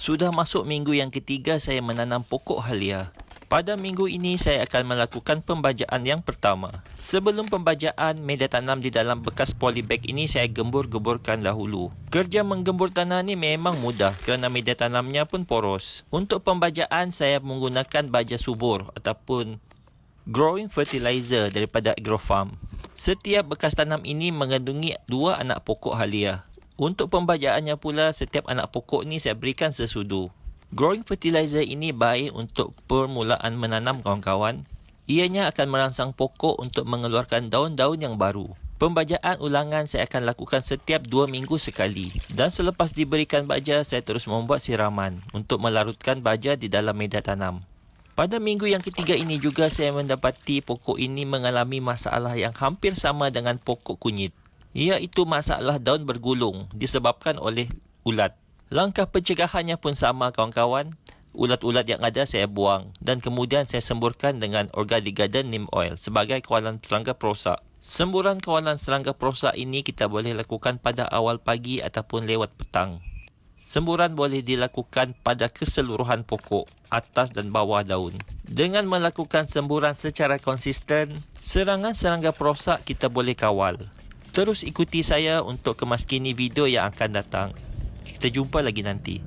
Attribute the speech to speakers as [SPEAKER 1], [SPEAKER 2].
[SPEAKER 1] Sudah masuk minggu yang ketiga saya menanam pokok halia. Pada minggu ini saya akan melakukan pembajaan yang pertama. Sebelum pembajaan, media tanam di dalam bekas polybag ini saya gembur-geburkan dahulu. Kerja menggembur tanah ni memang mudah kerana media tanamnya pun poros. Untuk pembajaan saya menggunakan baja subur ataupun growing fertilizer daripada Agrofarm. Setiap bekas tanam ini mengandungi 2 anak pokok halia. Untuk pembajaannya pula, setiap anak pokok ni saya berikan sesudu. Growing fertilizer ini baik untuk permulaan menanam kawan-kawan. Ianya akan merangsang pokok untuk mengeluarkan daun-daun yang baru. Pembajaan ulangan saya akan lakukan setiap 2 minggu sekali. Dan selepas diberikan baja, saya terus membuat siraman untuk melarutkan baja di dalam media tanam. Pada minggu yang ketiga ini juga saya mendapati pokok ini mengalami masalah yang hampir sama dengan pokok kunyit. Iaitu masalah daun bergulung disebabkan oleh ulat. Langkah pencegahannya pun sama kawan-kawan. Ulat-ulat yang ada saya buang dan kemudian saya semburkan dengan Organic Garden Neem Oil sebagai kawalan serangga perosak. Semburan kawalan serangga perosak ini kita boleh lakukan pada awal pagi ataupun lewat petang. Semburan boleh dilakukan pada keseluruhan pokok, atas dan bawah daun. Dengan melakukan semburan secara konsisten, serangan serangga perosak kita boleh kawal. Terus ikuti saya untuk kemaskini video yang akan datang. Kita jumpa lagi nanti.